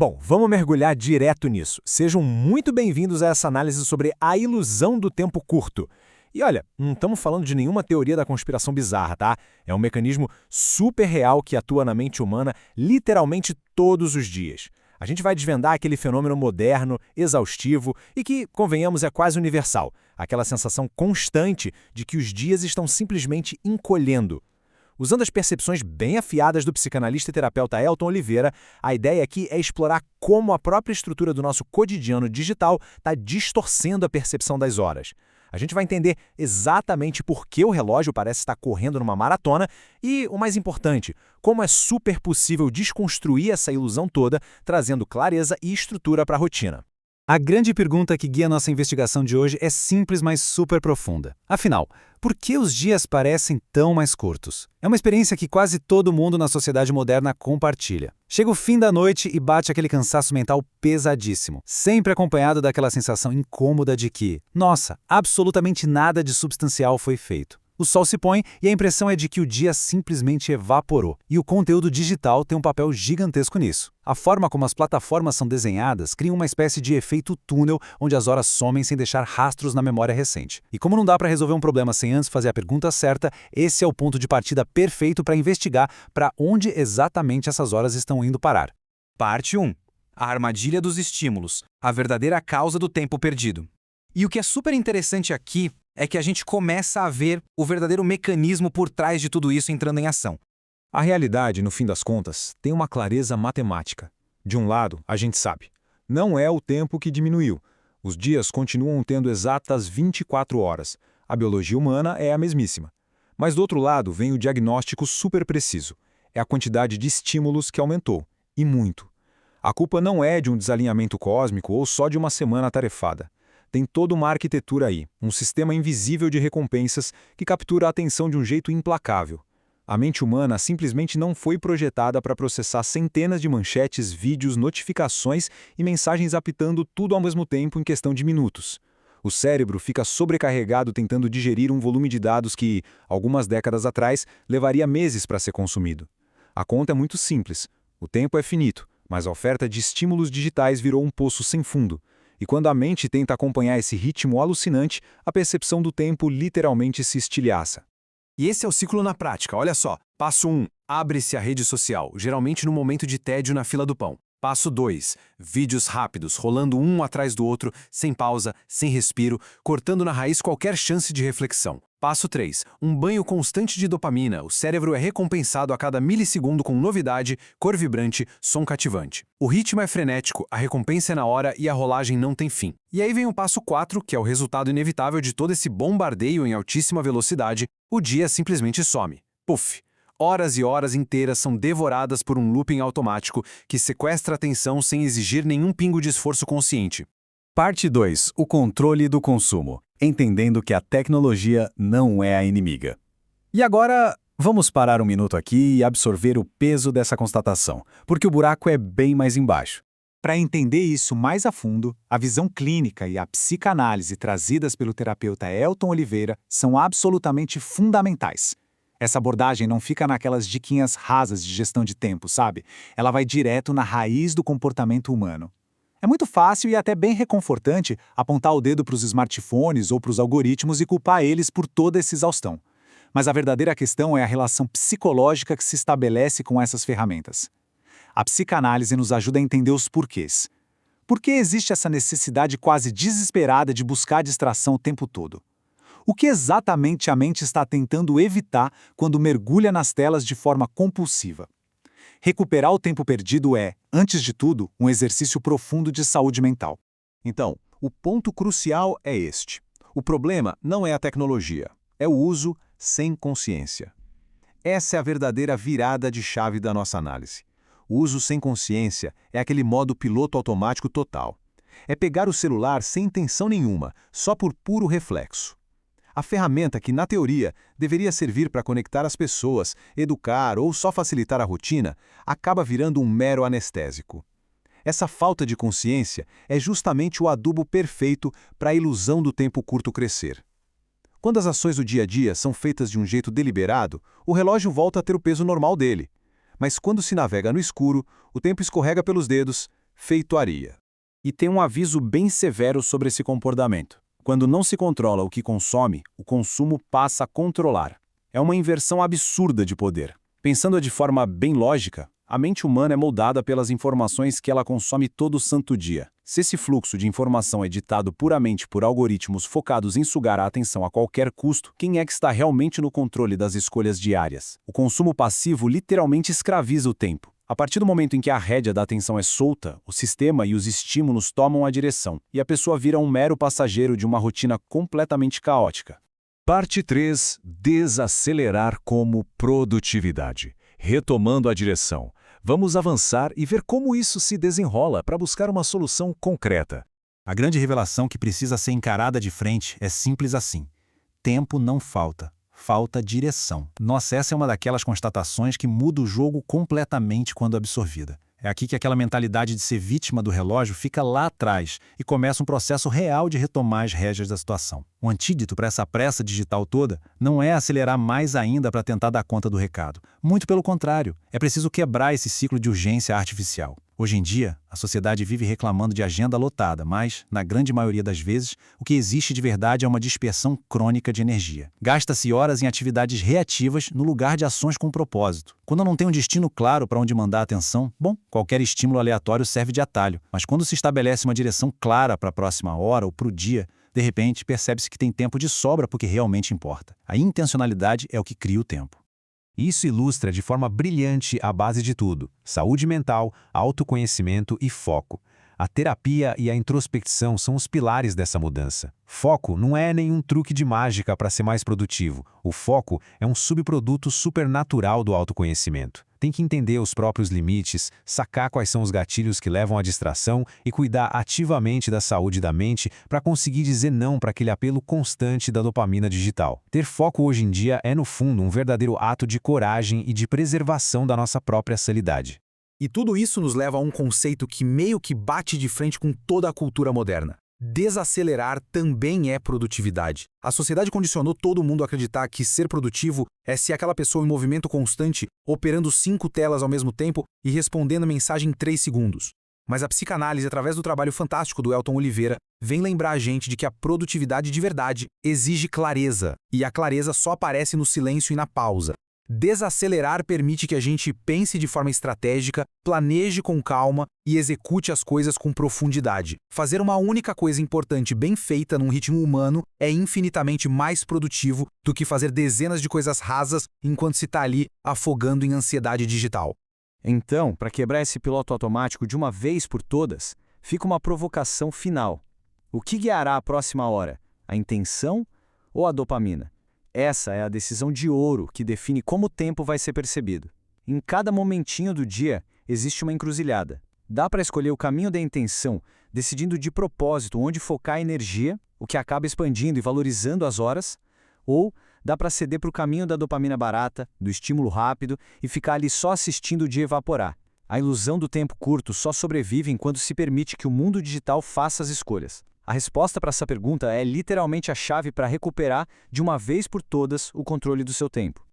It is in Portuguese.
Bom, vamos mergulhar direto nisso. Sejam muito bem-vindos a essa análise sobre a ilusão do tempo curto. E olha, não estamos falando de nenhuma teoria da conspiração bizarra, tá? É um mecanismo super real que atua na mente humana literalmente todos os dias. A gente vai desvendar aquele fenômeno moderno, exaustivo e que, convenhamos, é quase universal. Aquela sensação constante de que os dias estão simplesmente encolhendo. Usando as percepções bem afiadas do psicanalista e terapeuta Elton Oliveira, a ideia aqui é explorar como a própria estrutura do nosso cotidiano digital está distorcendo a percepção das horas. A gente vai entender exatamente por que o relógio parece estar correndo numa maratona e, o mais importante, como é super possível desconstruir essa ilusão toda, trazendo clareza e estrutura para a rotina. A grande pergunta que guia nossa investigação de hoje é simples, mas super profunda. Afinal, por que os dias parecem tão mais curtos? É uma experiência que quase todo mundo na sociedade moderna compartilha. Chega o fim da noite e bate aquele cansaço mental pesadíssimo, sempre acompanhado daquela sensação incômoda de que, nossa, absolutamente nada de substancial foi feito. O sol se põe e a impressão é de que o dia simplesmente evaporou. E o conteúdo digital tem um papel gigantesco nisso. A forma como as plataformas são desenhadas cria uma espécie de efeito túnel onde as horas somem sem deixar rastros na memória recente. E como não dá para resolver um problema sem antes fazer a pergunta certa, esse é o ponto de partida perfeito para investigar para onde exatamente essas horas estão indo parar. Parte 1. A armadilha dos estímulos, a verdadeira causa do tempo perdido. E o que é super interessante aqui é que a gente começa a ver o verdadeiro mecanismo por trás de tudo isso entrando em ação. A realidade, no fim das contas, tem uma clareza matemática. De um lado, a gente sabe, não é o tempo que diminuiu. Os dias continuam tendo exatas 24 horas. A biologia humana é a mesmíssima. Mas do outro lado vem o diagnóstico super preciso. É a quantidade de estímulos que aumentou, e muito. A culpa não é de um desalinhamento cósmico ou só de uma semana atarefada. Tem toda uma arquitetura aí, um sistema invisível de recompensas que captura a atenção de um jeito implacável. A mente humana simplesmente não foi projetada para processar centenas de manchetes, vídeos, notificações e mensagens apitando tudo ao mesmo tempo em questão de minutos. O cérebro fica sobrecarregado tentando digerir um volume de dados que, algumas décadas atrás, levaria meses para ser consumido. A conta é muito simples. O tempo é finito, mas a oferta de estímulos digitais virou um poço sem fundo. E quando a mente tenta acompanhar esse ritmo alucinante, a percepção do tempo literalmente se estilhaça. E esse é o ciclo na prática, olha só. Passo 1. Abre-se a rede social, geralmente no momento de tédio na fila do pão. Passo 2. Vídeos rápidos, rolando um atrás do outro, sem pausa, sem respiro, cortando na raiz qualquer chance de reflexão. Passo 3. Um banho constante de dopamina. O cérebro é recompensado a cada milissegundo com novidade, cor vibrante, som cativante. O ritmo é frenético, a recompensa é na hora e a rolagem não tem fim. E aí vem o passo 4, que é o resultado inevitável de todo esse bombardeio em altíssima velocidade. O dia simplesmente some. Puf! Horas e horas inteiras são devoradas por um looping automático que sequestra a atenção sem exigir nenhum pingo de esforço consciente. Parte 2. O controle do consumo. Entendendo que a tecnologia não é a inimiga. E agora, vamos parar um minuto aqui e absorver o peso dessa constatação, porque o buraco é bem mais embaixo. Para entender isso mais a fundo, a visão clínica e a psicanálise trazidas pelo terapeuta Elton Oliveira são absolutamente fundamentais. Essa abordagem não fica naquelas diquinhas rasas de gestão de tempo, sabe? Ela vai direto na raiz do comportamento humano. É muito fácil e até bem reconfortante apontar o dedo para os smartphones ou para os algoritmos e culpar eles por toda essa exaustão. Mas a verdadeira questão é a relação psicológica que se estabelece com essas ferramentas. A psicanálise nos ajuda a entender os porquês. Por que existe essa necessidade quase desesperada de buscar distração o tempo todo? O que exatamente a mente está tentando evitar quando mergulha nas telas de forma compulsiva? Recuperar o tempo perdido é, antes de tudo, um exercício profundo de saúde mental. Então, o ponto crucial é este. O problema não é a tecnologia, é o uso sem consciência. Essa é a verdadeira virada de chave da nossa análise. O uso sem consciência é aquele modo piloto automático total. É pegar o celular sem intenção nenhuma, só por puro reflexo. A ferramenta que, na teoria, deveria servir para conectar as pessoas, educar ou só facilitar a rotina, acaba virando um mero anestésico. Essa falta de consciência é justamente o adubo perfeito para a ilusão do tempo curto crescer. Quando as ações do dia a dia são feitas de um jeito deliberado, o relógio volta a ter o peso normal dele. Mas quando se navega no escuro, o tempo escorrega pelos dedos, feitoaria. E tem um aviso bem severo sobre esse comportamento. Quando não se controla o que consome, o consumo passa a controlar. É uma inversão absurda de poder. Pensando de forma bem lógica, a mente humana é moldada pelas informações que ela consome todo santo dia. Se esse fluxo de informação é ditado puramente por algoritmos focados em sugar a atenção a qualquer custo, quem é que está realmente no controle das escolhas diárias? O consumo passivo literalmente escraviza o tempo. A partir do momento em que a rédea da atenção é solta, o sistema e os estímulos tomam a direção, e a pessoa vira um mero passageiro de uma rotina completamente caótica. Parte 3. Desacelerar como produtividade. Retomando a direção, vamos avançar e ver como isso se desenrola para buscar uma solução concreta. A grande revelação que precisa ser encarada de frente é simples assim. Tempo não falta. Falta direção. Nossa, essa é uma daquelas constatações que muda o jogo completamente quando absorvida. É aqui que aquela mentalidade de ser vítima do relógio fica lá atrás e começa um processo real de retomar as rédeas da situação. O antídoto para essa pressa digital toda não é acelerar mais ainda para tentar dar conta do recado. Muito pelo contrário, é preciso quebrar esse ciclo de urgência artificial. Hoje em dia, a sociedade vive reclamando de agenda lotada, mas, na grande maioria das vezes, o que existe de verdade é uma dispersão crônica de energia. Gasta-se horas em atividades reativas no lugar de ações com propósito. Quando não tem um destino claro para onde mandar a atenção, bom, qualquer estímulo aleatório serve de atalho. Mas quando se estabelece uma direção clara para a próxima hora ou para o dia, de repente percebe-se que tem tempo de sobra porque realmente importa. A intencionalidade é o que cria o tempo. Isso ilustra de forma brilhante a base de tudo: saúde mental, autoconhecimento e foco. A terapia e a introspecção são os pilares dessa mudança. Foco não é nenhum truque de mágica para ser mais produtivo. O foco é um subproduto supernatural do autoconhecimento. Tem que entender os próprios limites, sacar quais são os gatilhos que levam à distração e cuidar ativamente da saúde da mente para conseguir dizer não para aquele apelo constante da dopamina digital. Ter foco hoje em dia é, no fundo, um verdadeiro ato de coragem e de preservação da nossa própria sanidade. E tudo isso nos leva a um conceito que meio que bate de frente com toda a cultura moderna. Desacelerar também é produtividade. A sociedade condicionou todo mundo a acreditar que ser produtivo é ser aquela pessoa em movimento constante, operando 5 telas ao mesmo tempo e respondendo a mensagem em 3 segundos. Mas a psicanálise, através do trabalho fantástico do Elton Oliveira, vem lembrar a gente de que a produtividade de verdade exige clareza, e a clareza só aparece no silêncio e na pausa. Desacelerar permite que a gente pense de forma estratégica, planeje com calma e execute as coisas com profundidade. Fazer uma única coisa importante bem feita num ritmo humano é infinitamente mais produtivo do que fazer dezenas de coisas rasas enquanto se está ali afogando em ansiedade digital. Então, para quebrar esse piloto automático de uma vez por todas, fica uma provocação final. O que guiará a próxima hora? A intenção ou a dopamina? Essa é a decisão de ouro que define como o tempo vai ser percebido. Em cada momentinho do dia, existe uma encruzilhada. Dá para escolher o caminho da intenção, decidindo de propósito onde focar a energia, o que acaba expandindo e valorizando as horas, ou dá para ceder para o caminho da dopamina barata, do estímulo rápido e ficar ali só assistindo o dia evaporar. A ilusão do tempo curto só sobrevive enquanto se permite que o mundo digital faça as escolhas. A resposta para essa pergunta é literalmente a chave para recuperar, de uma vez por todas, o controle do seu tempo.